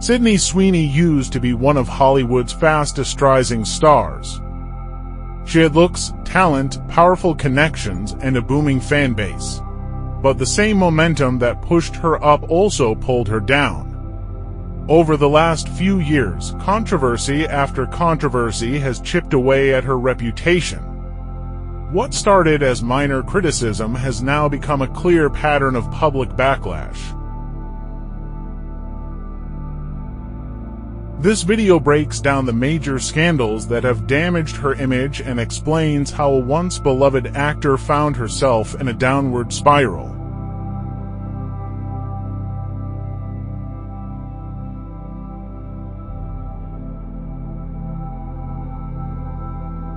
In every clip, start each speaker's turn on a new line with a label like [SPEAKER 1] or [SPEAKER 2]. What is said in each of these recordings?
[SPEAKER 1] Sydney Sweeney used to be one of Hollywood's fastest rising stars. She had looks, talent, powerful connections, and a booming fan base. But the same momentum that pushed her up also pulled her down. Over the last few years, controversy after controversy has chipped away at her reputation. What started as minor criticism has now become a clear pattern of public backlash. This video breaks down the major scandals that have damaged her image and explains how a once beloved actor found herself in a downward spiral.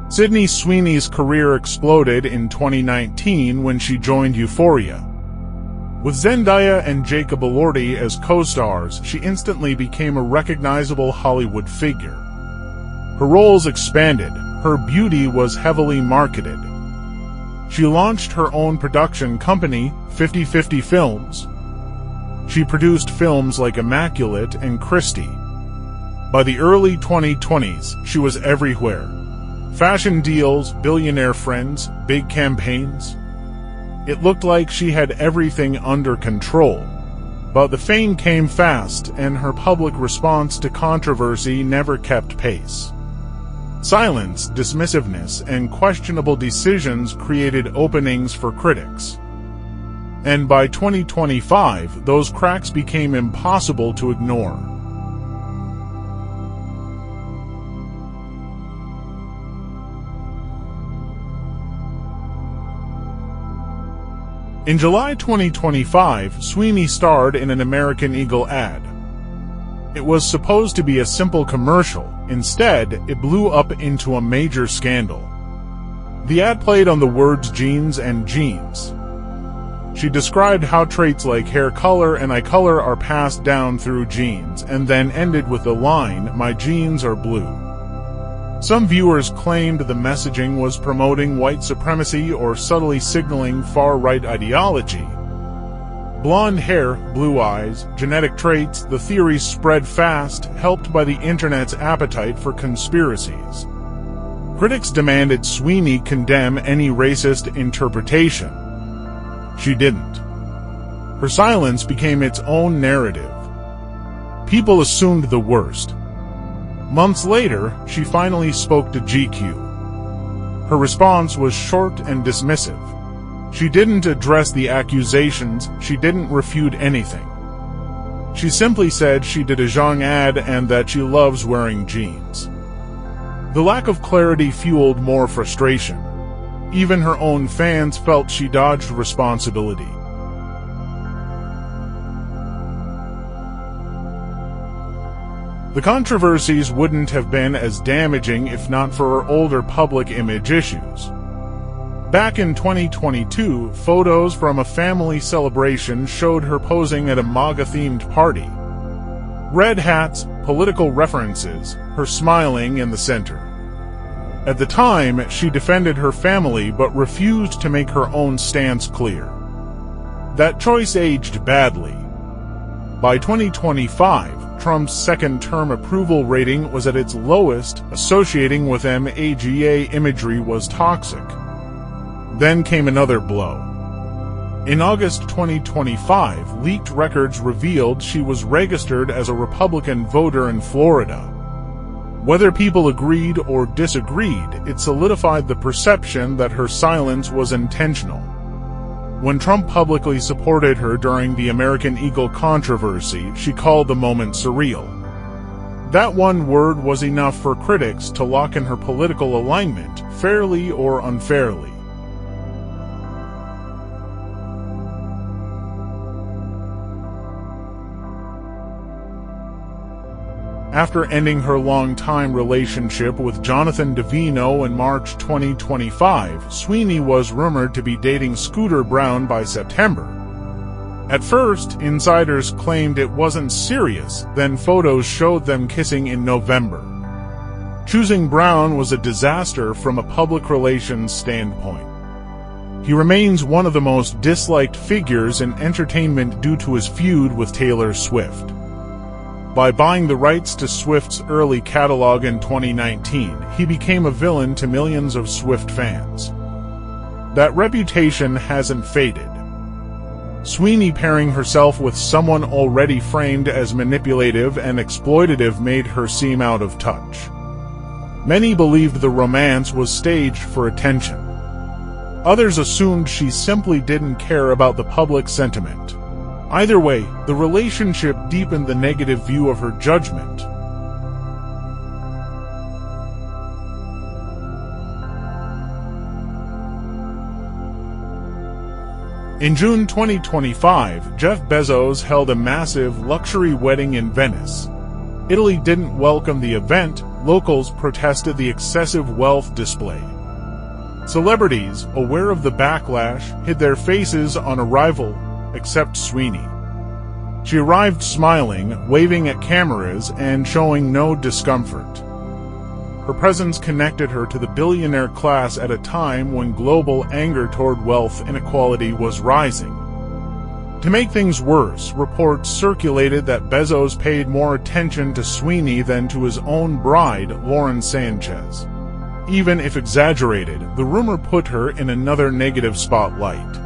[SPEAKER 1] Sydney Sweeney's career exploded in 2019 when she joined Euphoria. With Zendaya and Jacob Elordi as co-stars, she instantly became a recognizable Hollywood figure. Her roles expanded, her beauty was heavily marketed. She launched her own production company, 50/50 Films. She produced films like Immaculate and Christie. By the early 2020s, she was everywhere. Fashion deals, billionaire friends, big campaigns. It looked like she had everything under control. But the fame came fast, and her public response to controversy never kept pace. Silence, dismissiveness, and questionable decisions created openings for critics. And by 2025, those cracks became impossible to ignore. In July 2025, Sweeney starred in an American Eagle ad. It was supposed to be a simple commercial. Instead, it blew up into a major scandal. The ad played on the words jeans and jeans. She described how traits like hair color and eye color are passed down through genes, and then ended with the line, "My jeans are blue." Some viewers claimed the messaging was promoting white supremacy or subtly signaling far-right ideology. Blonde hair, blue eyes, genetic traits, the theories spread fast, helped by the internet's appetite for conspiracies. Critics demanded Sweeney condemn any racist interpretation. She didn't. Her silence became its own narrative. People assumed the worst. Months later, she finally spoke to GQ. Her response was short and dismissive. She didn't address the accusations, she didn't refute anything. She simply said she did a Zhang ad and that she loves wearing jeans. The lack of clarity fueled more frustration. Even her own fans felt she dodged responsibility. The controversies wouldn't have been as damaging if not for her older public image issues. Back in 2022, photos from a family celebration showed her posing at a MAGA-themed party. Red hats, political references, her smiling in the center. At the time, she defended her family but refused to make her own stance clear. That choice aged badly. By 2025, Trump's second-term approval rating was at its lowest, associating with MAGA imagery was toxic. Then came another blow. In August 2025, leaked records revealed she was registered as a Republican voter in Florida. Whether people agreed or disagreed, it solidified the perception that her silence was intentional. When Trump publicly supported her during the American Eagle controversy, she called the moment surreal. That one word was enough for critics to lock in her political alignment, fairly or unfairly. After ending her long-time relationship with Jonathan Davino in March 2025, Sweeney was rumored to be dating Scooter Braun by September. At first, insiders claimed it wasn't serious, then photos showed them kissing in November. Choosing Braun was a disaster from a public relations standpoint. He remains one of the most disliked figures in entertainment due to his feud with Taylor Swift. By buying the rights to Swift's early catalog in 2019, he became a villain to millions of Swift fans. That reputation hasn't faded. Sweeney pairing herself with someone already framed as manipulative and exploitative made her seem out of touch. Many believed the romance was staged for attention. Others assumed she simply didn't care about the public sentiment. Either way, the relationship deepened the negative view of her judgment. In June 2025, Jeff Bezos held a massive luxury wedding in Venice. Italy didn't welcome the event. Locals protested the excessive wealth display. Celebrities, aware of the backlash, hid their faces on arrival, except Sweeney. She arrived smiling, waving at cameras, and showing no discomfort. Her presence connected her to the billionaire class at a time when global anger toward wealth inequality was rising. To make things worse, reports circulated that Bezos paid more attention to Sweeney than to his own bride, Lauren Sanchez. Even if exaggerated, the rumor put her in another negative spotlight.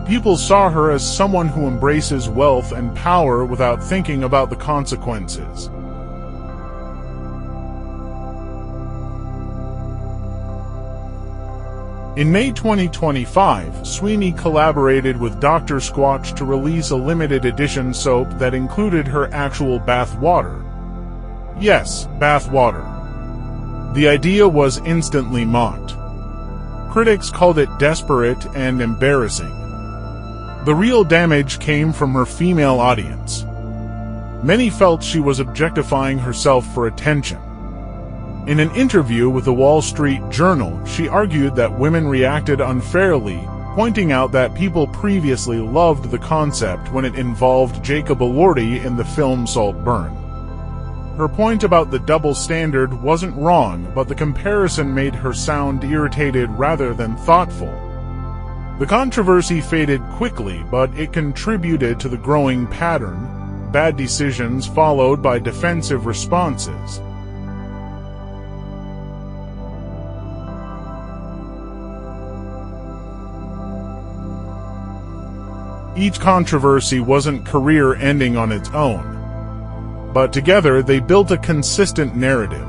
[SPEAKER 1] People saw her as someone who embraces wealth and power without thinking about the consequences. In May 2025, Sweeney collaborated with Dr. Squatch to release a limited edition soap that included her actual bath water. Yes, bath water. The idea was instantly mocked. Critics called it desperate and embarrassing. The real damage came from her female audience. Many felt she was objectifying herself for attention. In an interview with the Wall Street Journal, she argued that women reacted unfairly, pointing out that people previously loved the concept when it involved Jacob Elordi in the film Saltburn. Her point about the double standard wasn't wrong, but the comparison made her sound irritated rather than thoughtful. The controversy faded quickly, but it contributed to the growing pattern: bad decisions followed by defensive responses. Each controversy wasn't career-ending on its own, but together they built a consistent narrative.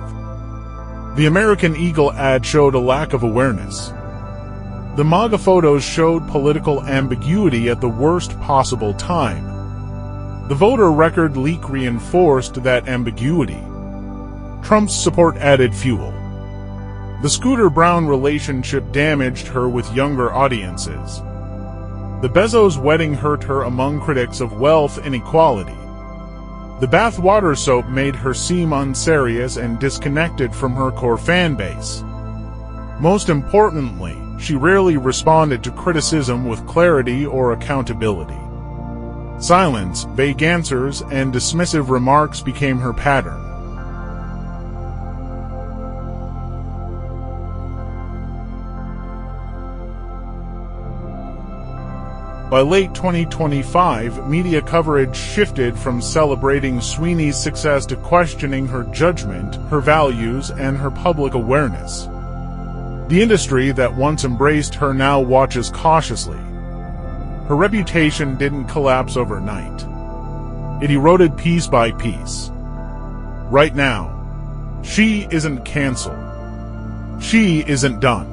[SPEAKER 1] The American Eagle ad showed a lack of awareness. The MAGA photos showed political ambiguity at the worst possible time. The voter record leak reinforced that ambiguity. Trump's support added fuel. The Scooter Braun relationship damaged her with younger audiences. The Bezos wedding hurt her among critics of wealth inequality. The bathwater soap made her seem unserious and disconnected from her core fan base. Most importantly, she rarely responded to criticism with clarity or accountability. Silence, vague answers, and dismissive remarks became her pattern. By late 2025, media coverage shifted from celebrating Sweeney's success to questioning her judgment, her values, and her public awareness. The industry that once embraced her now watches cautiously. Her reputation didn't collapse overnight. It eroded piece by piece. Right now, she isn't canceled. She isn't done.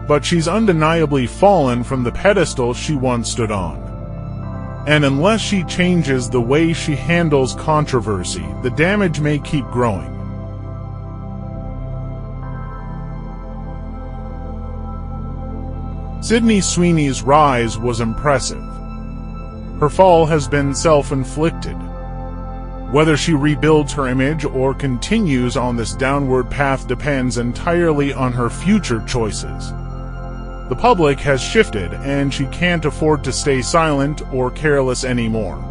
[SPEAKER 1] But she's undeniably fallen from the pedestal she once stood on. And unless she changes the way she handles controversy, the damage may keep growing. Sydney Sweeney's rise was impressive. Her fall has been self-inflicted. Whether she rebuilds her image or continues on this downward path depends entirely on her future choices. The public has shifted, and she can't afford to stay silent or careless anymore.